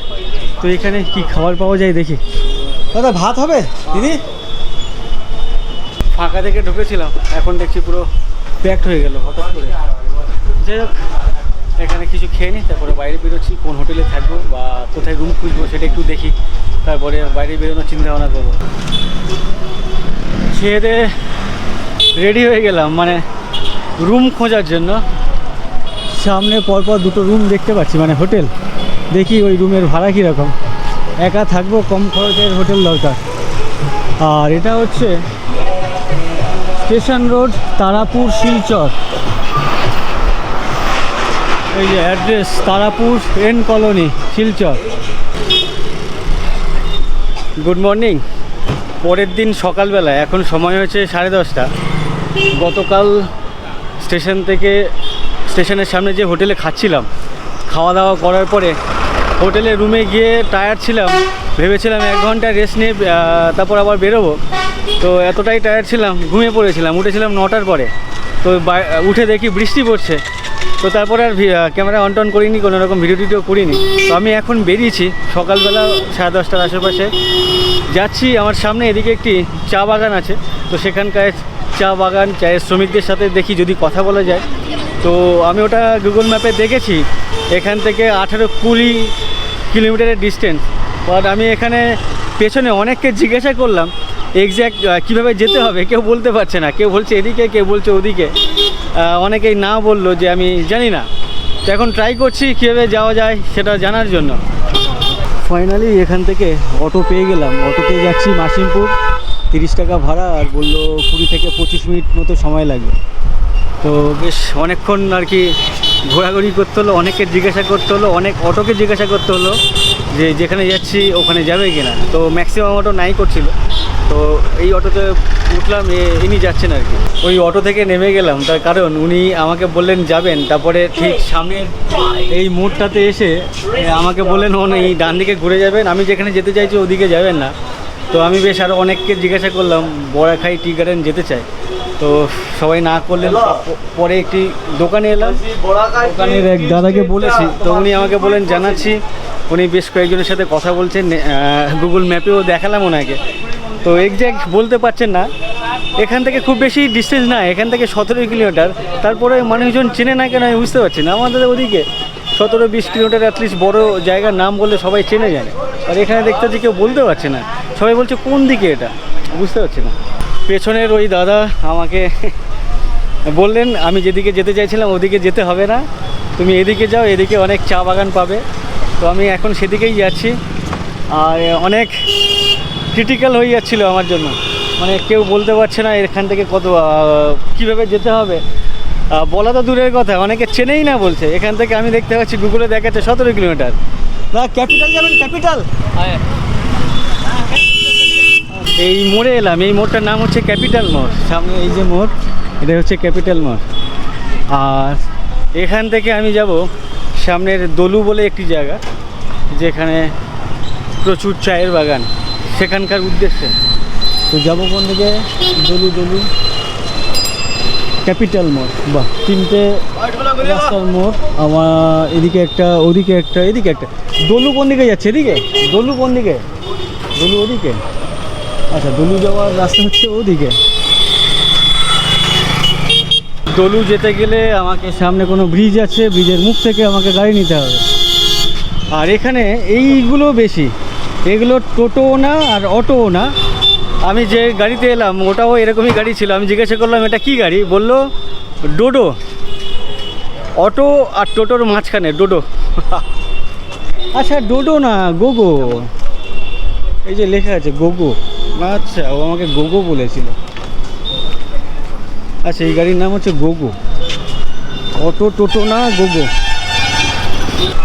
তো এখানে কি খাবার পাওয়া যায় দেখি। দাদা ভাত হবে দিদি? ফাঁকা থেকে ঢুকেছিলাম, এখন দেখছি পুরো প্যাকড হয়ে গেল হঠাৎ করে। যাই হোক, এখানে কিছু খেয়ে নিই, তারপরে বাইরে বেরোচ্ছি। কোন হোটেলে থাকবো বা কোথায় রুম খুঁজবো সেটা একটু দেখি, তারপরে বাইরে বেরোনোর চিন্তা ভাবনা করবো। খেয়ে দিয়ে রেডি হয়ে গেলাম মানে রুম খোঁজার জন্য। সামনে পরপর দুটো রুম দেখতে পাচ্ছি, মানে হোটেল। দেখি ওই রুমের ভাড়া কীরকম। একা থাকবো, কম খরচের হোটেল দরকার। আর এটা হচ্ছে স্টেশন রোড, তারাপুর, শিলচর। এই যে address, Tarapur N colony, Silchar. Good morning. পরের দিন সকালবেলা, এখন সময় হয়েছে 10:30। গতকাল স্টেশনের সামনে যে হোটেলে খাচ্ছিলাম, খাওয়া দাওয়া করার পরে হোটেলের রুমে গিয়ে টায়ার্ড ছিলাম, ভেবেছিলাম 1 ঘন্টা রেস্ট নিয়ে তারপর আবার বেরোবো। তো এতটাই টায়ার্ড ছিলাম, ঘুমিয়ে পড়েছিলাম। উঠেছিলাম 9টার পরে। তো উঠে দেখি বৃষ্টি পড়ছে। তো তারপরে আর ক্যামেরা অন টন করিনি, কোনো রকম ভিডিও টিডিও করিনি। তো আমি এখন বেরিয়েছি সকালবেলা 10:30টার আশেপাশে যাচ্ছি। আমার সামনে এদিকে একটি চা বাগান আছে, তো সেখানকার চা বাগান, চায়ের শ্রমিকদের সাথে দেখি যদি কথা বলা যায়। তো আমি ওটা গুগল ম্যাপে দেখেছি, এখান থেকে 18-20 কিলোমিটারের ডিস্টেন্স। বাট আমি এখানে পেছনে অনেককে জিজ্ঞাসা করলাম এক্স্যাক্ট কীভাবে যেতে হবে, কেউ বলতে পারছে না। কেউ বলছে এদিকে, কেউ বলছে ওদিকে। অনেকেই না বললো যে আমি জানি না। তো এখন ট্রাই করছি কীভাবে যাওয়া যায় সেটা জানার জন্য। ফাইনালি এখান থেকে অটো পেয়ে গেলাম। অটোতে যাচ্ছি মাসিমপুর, 30 টাকা ভাড়া, আর বললো 20 থেকে 25 মিনিট মতো সময় লাগবে। তো বেশ অনেকক্ষণ আর কি ঘোরাঘুরি করতে হলো, অনেককে জিজ্ঞাসা করতে হলো, অনেক অটোকে জিজ্ঞাসা করতে হলো যে যেখানে যাচ্ছি ওখানে যাবে কিনা। তো ম্যাক্সিমাম অটো নাই করছিল। তো এই অটোতে উঠলাম, ইনি যাচ্ছেন আর কি। ওই অটো থেকে নেমে গেলাম, তার কারণ উনি আমাকে বললেন যাবেন, তারপরে ঠিক সামনের এই মোড়টাতে এসে আমাকে বললেন এই ডান দিকে ঘুরে যাবেন, আমি যেখানে যেতে চাইছি ওদিকে যাবেন না। তো আমি বেশ আরও অনেককে জিজ্ঞাসা করলাম, বড়াখাই টি গার্ডেন যেতে চাই। তো সবাই না করলেন। পরে একটি দোকানে এলাম, দোকানের এক দাদাকে বলেছি, তো উনি আমাকে বলেন জানাচ্ছি। উনি বেশ কয়েকজনের সাথে কথা বলছেন, গুগল ম্যাপেও দেখালাম ওনাকে। তো এক্স্যাক্ট বলতে পারছেন না। এখান থেকে খুব বেশি ডিস্টেন্স না, এখান থেকে 17 কিলোমিটার। তারপরে মানুষজন চেনে না কেন আমি বুঝতে পারছি না। আমাদের ওদিকে 17-20 কিলোমিটার অ্যাটলিস্ট বড় জায়গার নাম বললে সবাই চেনে যায়, আর এখানে দেখতে হচ্ছে কেউ বলতে পারছে না। সবাই বলছে কোন দিকে, এটা বুঝতে পারছি না। পেছনের ওই দাদা আমাকে বললেন আমি যেদিকে যেতে চাইছিলাম ওদিকে যেতে হবে না, তুমি এদিকে যাও, এদিকে অনেক চা বাগান পাবে। তো আমি এখন সেদিকেই যাচ্ছি। আর অনেক ক্রিটিক্যাল হয়ে যাচ্ছিলো আমার জন্য, মানে কেউ বলতে পারছে না এখান থেকে কীভাবে যেতে হবে। বলা তো দূরের কথা, অনেকে চেনেই না বলছে। এখান থেকে আমি দেখতে পাচ্ছি গুগলে দেখাচ্ছে 17 কিলোমিটার। না ক্যাপিটাল যাবেন, ক্যাপিটাল। এই মোড়ে এলাম, এই মোড়টার নাম হচ্ছে ক্যাপিটাল মোড়। সামনে এই যে মোড়, এটা হচ্ছে ক্যাপিটাল মোড়। আর এখান থেকে আমি যাব সামনের দলু বলে একটি জায়গা, যেখানে প্রচুর চায়ের বাগান, সেখানকার উদ্দেশ্যে। তো যাবো কোন দিকে? দলু ক্যাপিটাল মোড়। বাহ, 3টে রাস্তার মোড়। আমার এদিকে একটা, ওদিকে একটা, এদিকে একটা। দলু কোন দিকে যাচ্ছে? এদিকে। দলু কোন দিকে? দলু ওদিকে। আচ্ছা, দলু যাওয়ার রাস্তা হচ্ছে ওদিকে। দলু যেতে গেলে আমাকে সামনে কোনো ব্রিজ আছে, ব্রিজের মুখ থেকে আমাকে গাড়ি নিতে হবে। আর এখানে এইগুলো বেশি, এগুলো টোটোও না আর অটোও না। আমি যে গাড়িতে এলাম ওটাও এরকমই গাড়ি ছিল। আমি জিজ্ঞাসা করলাম এটা কি গাড়ি, বললো ডোডো। অটো আর টোটোর মাঝখানে ডোডো। আচ্ছা ডোডো না, গোগো। এই যে লেখা আছে গোগো। আচ্ছা, ও আমাকে গোগো বলেছিল। আচ্ছা, এই গাড়ির নাম হচ্ছে গোগো। অটো টোটো না, গোগো।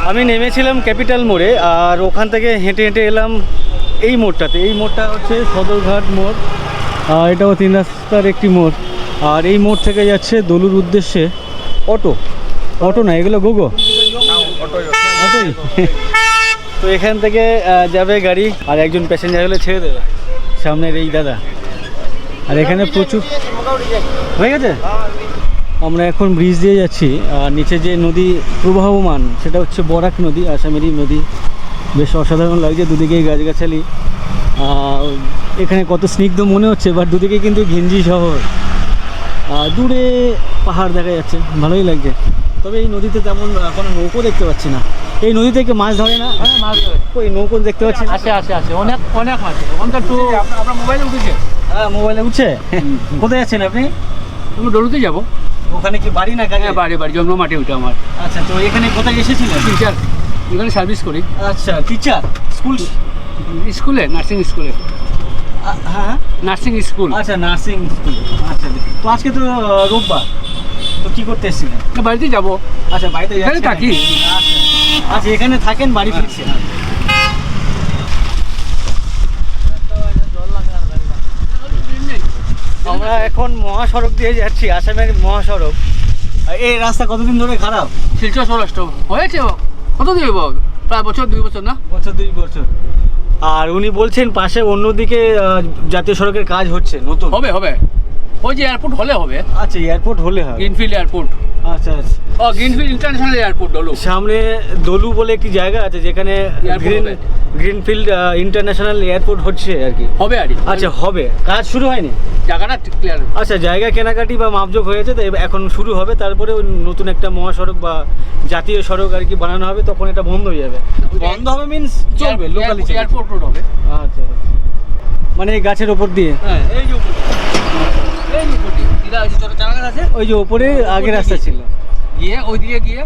আমি নেমেছিলাম ক্যাপিটাল মোড়ে, আর ওখান থেকে হেঁটে হেঁটে এলাম এই মোড়টাতে। এই মোড়টা হচ্ছে সদরঘাট মোড়, আর এটাও 3 রাস্তার একটি মোড়। আর এই মোড় থেকে যাচ্ছে দলুর উদ্দেশ্যে অটো না, এগুলো গোগো, অটোই। তো এখান থেকে যাবে গাড়ি, আর একজন প্যাসেঞ্জার হলে ছেড়ে দেবে, সামনের এই দাদা। আর এখানে প্রচুর হয়ে গেছে। আমরা এখন ব্রিজ দিয়ে যাচ্ছি আর নিচে যে নদী প্রবাহমান সেটা হচ্ছে বরাক নদী, আসামেরই নদী। বেশ অসাধারণ লাগছে, দুদিকেই গাছগাছালি। এখানে কত স্নিগ্ধ মনে হচ্ছে, বাট দুদিকে কিন্তু ঘিঞ্জি শহর। দূরে পাহাড় দেখা যাচ্ছে, ভালোই লাগছে। তবে এই নদীতে তেমন কোনো নৌকো দেখতে পাচ্ছি না। এই নদী থেকে মাছ ধরে না? হ্যাঁ, মাছ ধরে। ওই নৌকো দেখতে পাচ্ছি না। আছে অনেক অনেক মাছ। ওখানটা একটু আপনার মোবাইলে উঠেছে। হ্যাঁ, মোবাইলে উঠছে। কোথায় যাচ্ছেন আপনি? তুমি ডলুতে যাবো। ওখানে কি বাড়ি না কাজে? হ্যাঁ, বাড়ি জন্ম মাটি ওইটা আমার। আচ্ছা, তো এখানে কোথায় এসেছিলেন? টিচার, এখানে সার্ভিস করি। আচ্ছা, টিচার স্কুলে, নার্সিং স্কুলে। হ্যাঁ, নার্সিং স্কুল। আচ্ছা, নার্সিং স্কুল। আচ্ছা, তো আজকে তো রোববার, তো কি করতে এসেছিলেন? বাড়িতে যাবো। আচ্ছা, বাড়িতে এখানে যাচ্ছেন? থাকি। আচ্ছা, আচ্ছা, এখানে থাকেন, বাড়ি ফিরছেন? আমরা এখন মহাসড়ক দিয়ে যাচ্ছি, আসামের মহাসড়ক। এই রাস্তা কতদিন ধরে খারাপ? শিলচর সৌরাষ্ট্র হয়েছে কত দিয়ে প্রায় বছর 2 বছর না? বছর 2 বছর। আর উনি বলছেন পাশে অন্যদিকে জাতীয় সড়কের কাজ হচ্ছে নতুন। হবে ওই যে এয়ারপোর্ট হলে হবে। আচ্ছা, এয়ারপোর্ট হলে হয়। Greenfield airport. আচ্ছা আচ্ছা। ও, গ্রিনফিল্ড ইন্টারন্যাশনাল এয়ারপোর্ট ডলু। সামনে দলু বলে একটি জায়গা আছে যেখানে Airport হবে। গ্রিনফিল্ড ইন্টারন্যাশনাল এয়ারপোর্ট হচ্ছে আর কি। হবে আর আচ্ছা, হবে, কাজ শুরু হয়নি? জায়গাটা ক্লিয়ার। আচ্ছা, জায়গা কেনাকাটি বা মাপজোক হয়েছে, তো এখন শুরু হবে। তারপরে ওই নতুন একটা মহাসড়ক বা জাতীয় সড়ক আর কি বানানো হবে, তখন এটা বন্ধ হয়ে যাবে। বন্ধ হবে মিন্স চলবে, লোকালি এয়ারপোর্ট রোড হবে। আচ্ছা, মানে এই গাছের ওপর দিয়ে? হ্যাঁ, এই যে উপরে, এই যে উপরে দিদা আছে, ছোট চারা গাছ আছে। ওই যে ওপরে আগে রাস্তা ছিল, গিয়ে ওই দিকে গিয়ে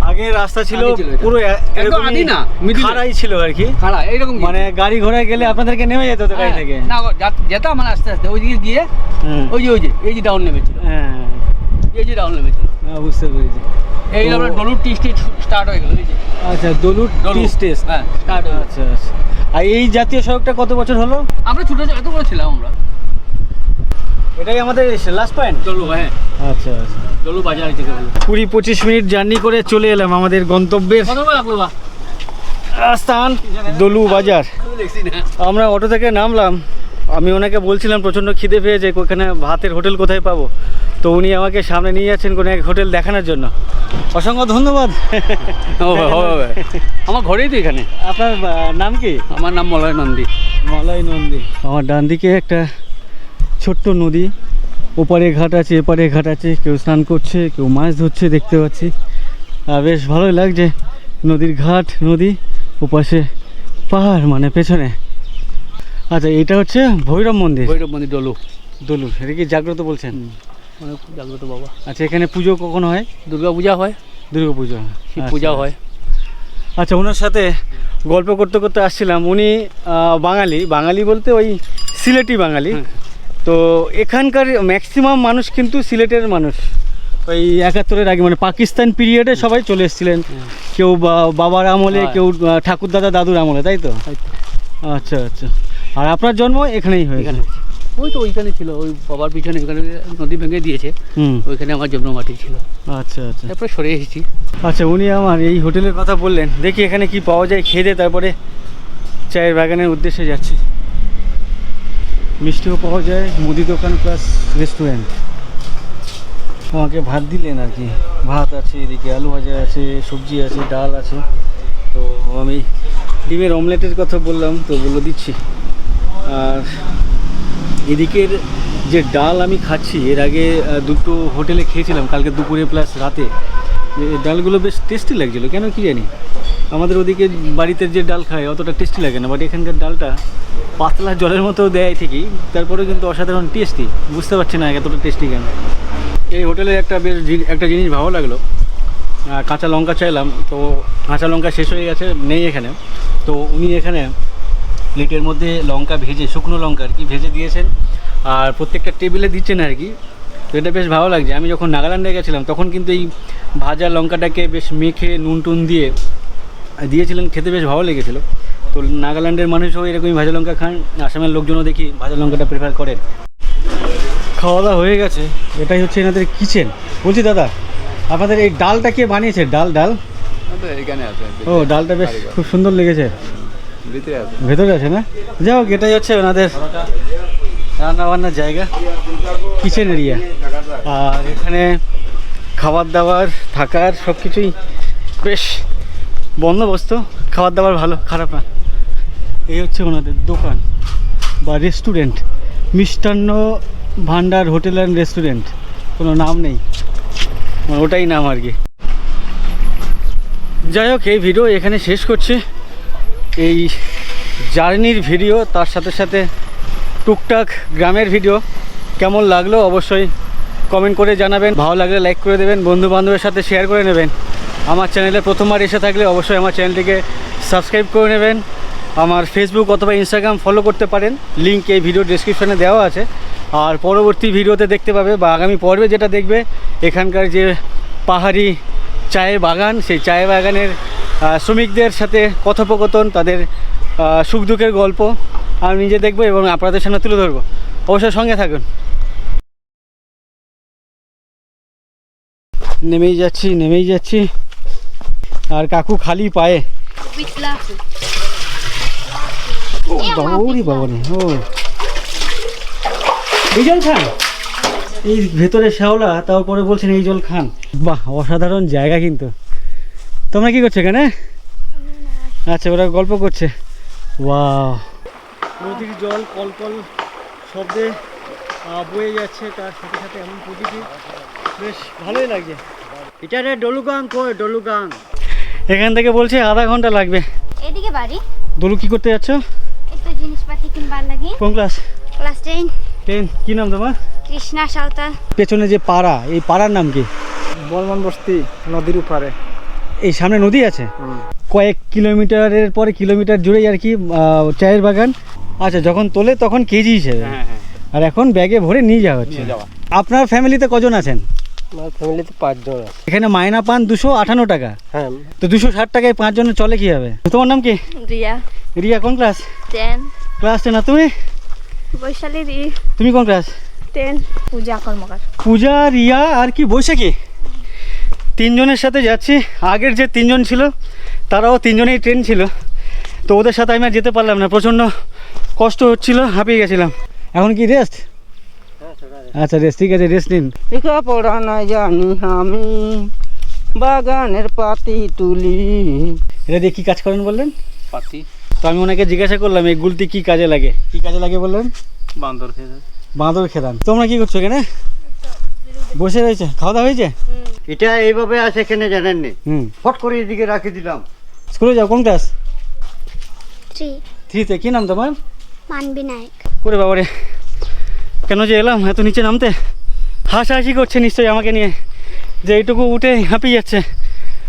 আগে রাস্তা ছিল আগে ছিল এটা। পুরো একদম আদি না, middle এ। খাড়াই ছিল আর কি। খাড়া এইরকম গিয়ে। মানে গাড়ি ঘোড়ায় গেলে আপনাদেরকে নেমে যেত তো গাড়ি থেকে? না, যেতাম মানে আস্তে আস্তে ওই দিকে গিয়ে হুম। ওই যে এই যে ডাউন নেমেছিল। হ্যাঁ, এই যে ডাউন নেমেছিল। বুঝতে পেরেছি। এই তো- আমরা ডলুর টি স্টেট স্টার্ট হয়ে গেল। এই যে আচ্ছা, দলুর টি স্টেশন। হ্যাঁ, স্টার্ট হয়ে গেল। আচ্ছা আচ্ছা। আর এই জাতীয় সড়কটা কত বছর হলো? আমরা ছোট এত বড় ছিলাম আমরা। এটাই আমাদের লাস্ট পয়েন্ট? ডলু, হ্যাঁ, আচ্ছা আচ্ছা। ডলু বাজার থেকে বলো। 20-25 মিনিট জার্নি করে চলে এলাম আমাদের গন্তব্যের কত লাগলো বা? স্থান দলু বাজার। দেখছি না। আমরা অটো থেকে নামলাম। আমি ওনাকে বলছিলাম প্রচণ্ড খিদে পেয়েছে, ওখানে ভাতের হোটেল কোথায় পাবো। তো উনি আমাকে সামনে নিয়ে যাচ্ছেন কোনো এক হোটেল দেখানোর জন্য। অসংখ্য ধন্যবাদ। হবে আমার ঘরেই তো এখানে। আপনার নাম কি? আমার নাম মলয় নন্দী। মলয় নন্দী। আমার ডান দিকে একটা ছোট্ট নদী, ওপারে ঘাট আছে, এপারে ঘাট আছে। কেউ স্নান করছে, কেউ মাছ ধরছে দেখতে পাচ্ছি। বেশ ভালোই লাগছে। নদীর ঘাট, নদী, ওপাশে পাহাড়, মানে পেছনে। আচ্ছা, এটা হচ্ছে ভৈরব মন্দির। ভৈরব মন্দির ডলু। দলু, এটা কি জাগ্রত বলছেন? অনেক জাগ্রত বাবা। আচ্ছা, এখানে পুজো কখন হয়? দুর্গা পূজা হয়, দুর্গা পুজো, শিব পূজা হয়। আচ্ছা, ওনার সাথে গল্প করতে করতে আসছিলাম। উনি বাঙালি বলতে ওই সিলেটি বাঙালি। তো এখানকার ম্যাক্সিমাম মানুষ কিন্তু সিলেটের মানুষ। ওই 71-এর আগে, মানে পাকিস্তান পিরিয়ডে সবাই চলে এসেছিলেন। কেউ বাবার আমলে, কেউ ঠাকুর দাদুর আমলে, তাই তো? আচ্ছা আচ্ছা। আর আপনার জন্ম এখানেই হয়েছে? এখানে ওই তো ওইখানে ছিল, ওই বাবার পিছনে ওইখানে নদী ভেঙে দিয়েছে, ওইখানে আমার জন্ম মাটি ছিল। আচ্ছা আচ্ছা। তারপরে সরে এসেছি। আচ্ছা, উনি আমার এই হোটেলের কথা বললেন। দেখি এখানে কি পাওয়া যায়, খেয়ে দিয়ে তারপরে চায়ের বাগানের উদ্দেশ্যে যাচ্ছি। মিষ্টিও পাওয়া যায়, মুদি দোকান প্লাস রেস্টুরেন্ট। আমাকে ভাত দিলেন আর কি। ভাত আছে, এদিকে আলু ভাজা আছে, সবজি আছে, ডাল আছে। তো আমি ডিমের অমলেটের কথা বললাম, তো বললো দিচ্ছি। আর এদিকের যে ডাল আমি খাচ্ছি, এর আগে দুটো হোটেলে খেয়েছিলাম, কালকে দুপুরে প্লাস রাতে। এই ডালগুলো বেশ টেস্টি লাগছিলো, কেন কি জানি। আমাদের ওদিকে বাড়িতে যে ডাল খায় অতটা টেস্টি লাগে না, বাট এখানকার ডালটা পাতলা জলের মতো দেয় ঠিকই, তারপরেও কিন্তু অসাধারণ টেস্টি। বুঝতে পারছি না এতটা টেস্টি কেন। এই হোটেলে একটা জিনিস ভালো লাগলো, কাঁচা লঙ্কা চাইলাম, তো কাঁচা লঙ্কা শেষ হয়ে গেছে, নেই এখানে। তো উনি এখানে প্লেটের মধ্যে লঙ্কা ভেজে, শুকনো লঙ্কা আর কি ভেজে দিয়েছেন, আর প্রত্যেকটা টেবিলে দিচ্ছেন আর কি। তো এটা বেশ ভালো লাগছে। আমি যখন নাগাল্যান্ডে গেছিলাম তখন কিন্তু এই ভাজা লঙ্কাটাকে বেশ মেখে নুন টুন দিয়েছিলেন, খেতে বেশ ভালো লেগেছিলো। তো নাগাল্যান্ডের মানুষও এরকমই ভাজা লঙ্কা খান, আসামের লোকজনও দেখি ভাজা লঙ্কাটা প্রেফার করেন। খাওয়া দাওয়া হয়ে গেছে, এটাই হচ্ছে এনাদের কিচেন। বলছি দাদা, আপনাদের এই ডালটা কে বানিয়েছে? ডাল এখানে আছে। ও, ডালটা বেশ খুব সুন্দর লেগেছে। ভিতরে আছে। ভেতরে আছে না? যাই হোক, এটাই হচ্ছে ওনাদের রান্না বান্নার জায়গা। কিচেন এরিয়া, আর এখানে খাবার দাবার থাকার সব কিছুই বেশ বন্দোবস্ত। খাবার দাবার ভালো, খারাপ না। এই হচ্ছে ওনাদের দোকান বা রেস্টুরেন্ট, মিষ্টান্ন ভান্ডার হোটেল অ্যান্ড রেস্টুরেন্ট, কোনো নাম নেই, মানে ওটাই নাম আর কি। যাই হোক, এই ভিডিও এখানে শেষ করছি। এই জার্নির ভিডিও, তার সাথে সাথে টুকটাক গ্রামের ভিডিও কেমন লাগলো অবশ্যই কমেন্ট করে জানাবেন। ভালো লাগলে লাইক করে দেবেন, বন্ধু বান্ধবের সাথে শেয়ার করে নেবেন। আমার চ্যানেলে প্রথমবার এসে থাকলে অবশ্যই আমার চ্যানেলটিকে সাবস্ক্রাইব করে নেবেন। আমার ফেসবুক অথবা ইনস্টাগ্রাম ফলো করতে পারেন, লিঙ্ক এই ভিডিও ডেসক্রিপশানে দেওয়া আছে। আর পরবর্তী ভিডিওতে দেখতে পাবে বা আগামী পর্বে যেটা দেখবে, এখানকার যে পাহাড়ি চায়ের বাগান, সেই চায়ের বাগানের শ্রমিকদের সাথে কথোপকথন, তাদের সুখ দুঃখের গল্প আমি নিজে দেখবো এবং আপনাদের সামনে তুলে ধরবো। অবশ্যই সঙ্গে থাকুন। নেমেই যাচ্ছি আর কাকু খালি পায়ে। বাবুরি বাবুরি, ও এই জল খান, এই ভেতরে শ্যাওলা, তারপরে বলছেন এই জল খান। বাহ, অসাধারণ জায়গা। কিন্তু তোমরা কি করছো এখানে? আচ্ছা, ওরা গল্প করছে। ওয়াও, নদীর জল কলকল শব্দে বয়ে যাচ্ছে, তার সাথে সাথে এমন প্রকৃতি, বেশ ভালোই লাগছে। এটা রে ডলুগাং, কই ডলুগাং? এখান থেকে বলছে আধা ঘন্টা লাগবে। এদিকে বাড়ি। ডলু কি করতে যাচ্ছ? একটু জিনিসপাতি কিনবার লাগে। কোন ক্লাস? ক্লাস 10। 10। কি নাম তোমার? কৃষ্ণা সাঁওতাল। পেছনে যে পাড়া, এই পাড়ার নাম কি? বর্মন বস্তি, নদীর উপরে। এই সামনে নদী আছে, কয়েক কিলোমিটারের পরে কিলোমিটার জুড়েই আর কি চায়ের বাগান। আচ্ছা, যখন তোলে তখন কেজি হিসেবে, আর এখন ব্যাগে ভরে নিয়ে যাওয়া হচ্ছে। আপনার ফ্যামিলিতে কজন আছেন? আমার ফ্যামিলিতে 5 জন আছে। এখানে মায়না পান 258 টাকা। হ্যাঁ, তো 260 টাকায় 5 জনের চলে কি হবে? তোমার নাম কি? রিয়া। রিয়া কোন ক্লাস? 10। ক্লাস 10। না তুমি? বৈশালী রি। তুমি কোন ক্লাস? 10। পূজা কর্মকার। পূজা, রিয়া আর কি বৈশাখী, 3 জনের সাথে যাচ্ছি। আগের যে 3 জন ছিল তারাও 3 জনেই ট্রেন ছিল, তো ওদের সাথে আমি আর যেতে পারলাম না, প্রচণ্ড কষ্ট হচ্ছিল, হাঁপিয়ে গেছিলাম। এখন কি রেস্ট? আচ্ছা রেস্ট, ঠিক আছে, রেস্ট নিন। লেখাপড়া না জানি আমি, বাগানের পাতি তুলি। এটা দিয়ে কী কাজ করেন বললেন? পাতি। তো আমি ওনাকে জিজ্ঞাসা করলাম এই গুলতি কী কাজে লাগে, কী কাজে লাগে বললেন? বান্দর খেতে। বাঁদর খেদান। তোমরা কি করছো এখানে? বসে রয়েছে। খাওয়া দাওয়া হয়েছে? এটা এইভাবে আছে এখানে, জানেননি? ফট করে এদিকে রাখি দিলাম। স্কুলে যাও, কোন ক্লাস? 3। 3তে। কি নাম তোমার? মানবী নায়ক। করে বাবারে, কেন যে এলাম এত নিচে নামতে। হাসাহাসি করছে নিশ্চয়ই আমাকে নিয়ে, যে এইটুকু উঠে হাঁপিয়ে যাচ্ছে।